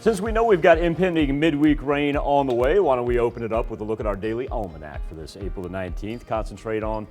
Since we know we've got impending midweek rain on the way, why don't we open it up with a look at our daily almanac for this April the 19th. Concentrate on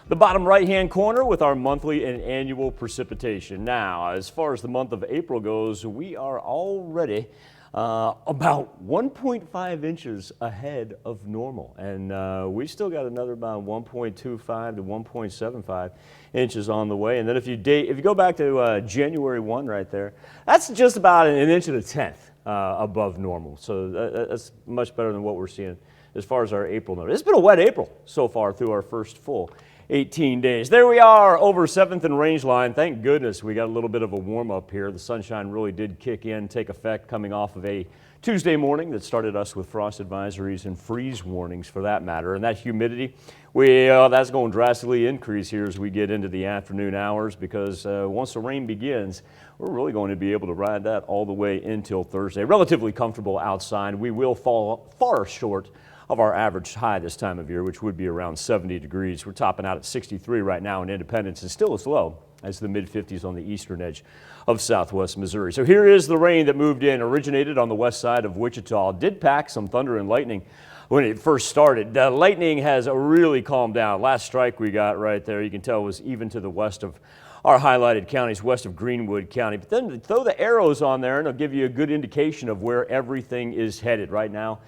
the bottom right-hand corner with our monthly and annual precipitation. Now, as far as the month of April goes, we are already about 1.5 inches ahead of normal, and we still got another about 1.25 to 1.75 inches on the way. And then if you go back to January 1 right there, that's just about an inch and a tenth above normal. So that's much better than what we're seeing as far as our April note. It's been a wet April so far through our first full 18 days. There we are over 7th and Range Line. Thank goodness we got a little bit of a warm up here. The sunshine really did kick in, take effect coming off of a Tuesday morning that started us with frost advisories and freeze warnings for that matter. And that humidity, that's going to drastically increase here as we get into the afternoon hours, because once the rain begins, we're really going to be able to ride that all the way until Thursday. Relatively comfortable outside. We will fall far short of our average high this time of year, which would be around 70 degrees. We're topping out at 63 right now in Independence, and still as low as the mid-50s on the eastern edge of southwest Missouri. So here is the rain that moved in, originated on the west side of Wichita. Did pack some thunder and lightning when it first started. The lightning has really calmed down. Last strike we got right there, you can tell, was even to the west of our highlighted counties, west of Greenwood County. But then throw the arrows on there and it'll give you a good indication of where everything is headed right now.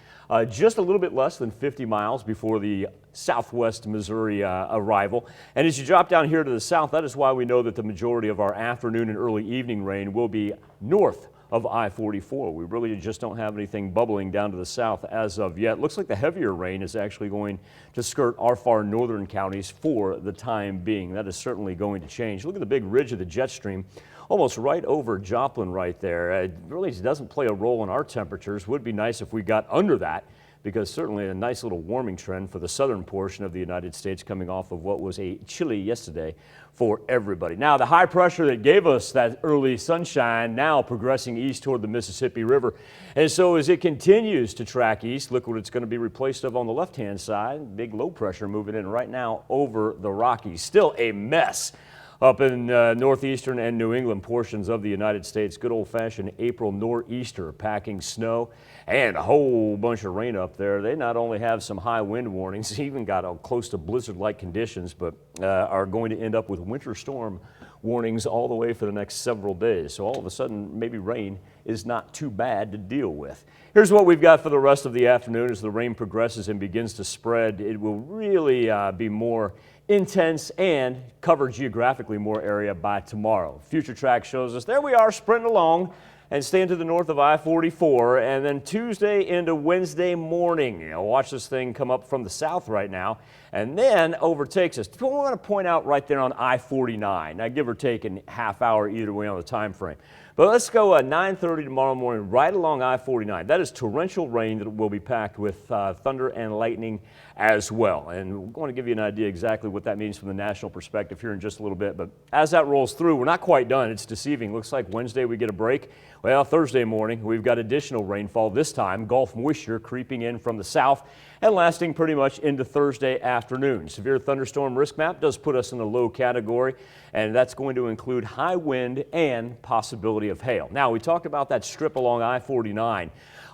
Just a little bit less than 50 miles before the southwest Missouri arrival. And as you drop down here to the south, that is why we know that the majority of our afternoon and early evening rain will be north of I-44. We really just don't have anything bubbling down to the south as of yet. Looks like the heavier rain is actually going to skirt our far northern counties for the time being. That is certainly going to change. Look at the big ridge of the jet stream, almost right over Joplin right there. It really doesn't play a role in our temperatures. Would be nice if we got under that, because certainly a nice little warming trend for the southern portion of the United States, coming off of what was a chilly yesterday for everybody. Now, the high pressure that gave us that early sunshine now progressing east toward the Mississippi River. And so as it continues to track east, look what it's going to be replaced of on the left-hand side. Big low pressure moving in right now over the Rockies. Still a mess up in northeastern and New England portions of the United States. Good old-fashioned April nor'easter, packing snow and a whole bunch of rain up there. They not only have some high wind warnings, even got close to blizzard-like conditions, but are going to end up with winter storm warnings all the way for the next several days. So all of a sudden, maybe rain is not too bad to deal with. Here's what we've got for the rest of the afternoon. As the rain progresses and begins to spread, it will really be more intense and cover geographically more area by tomorrow. Future track shows us there we are sprinting along and staying to the north of I-44, and then Tuesday into Wednesday morning. Watch this thing come up from the south right now and then overtakes us. I want to point out right there on I-49. Now, give or take a half hour either way on the time frame. But let's go at 9:30 tomorrow morning right along I-49. That is torrential rain that will be packed with thunder and lightning as well. And we're going to give you an idea exactly what that means from the national perspective here in just a little bit. But as that rolls through, we're not quite done. It's deceiving. Looks like Wednesday we get a break. Well, Thursday morning we've got additional rainfall, this time Gulf moisture creeping in from the south and lasting pretty much into Thursday afternoon. Severe thunderstorm risk map does put us in the low category, and that's going to include high wind and possibility of hail. Now, we talked about that strip along I-49.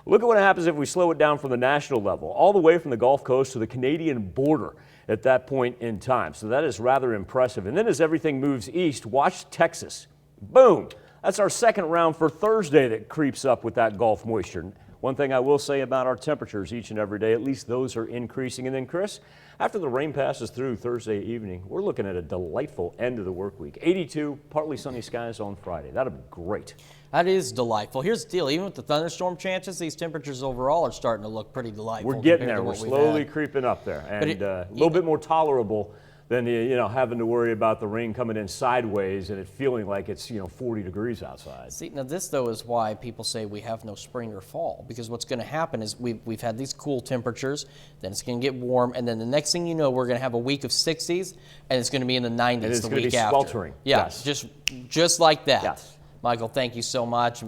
Look at what happens if we slow it down from the national level, all the way from the Gulf Coast to the Canadian border at that point in time. So that is rather impressive. And then as everything moves east, watch Texas. Boom! That's our second round for Thursday that creeps up with that Gulf moisture. One thing I will say about our temperatures each and every day, at least those are increasing. And then, Chris, after the rain passes through Thursday evening, we're looking at a delightful end of the work week. 82, partly sunny skies on Friday. That'll be great. That is delightful. Here's the deal. Even with the thunderstorm chances, these temperatures overall are starting to look pretty delightful. We're getting there. We're slowly creeping up there. And a little bit more tolerable than having to worry about the rain coming in sideways and it feeling like it's 40 degrees outside. See, now this though is why people say we have no spring or fall, because what's going to happen is we've had these cool temperatures, then it's going to get warm, and then the next thing you know, we're going to have a week of 60s, and it's going to be in the 90s the week after. Sweltering. Yeah, yes. just like that. Yes. Michael, thank you so much.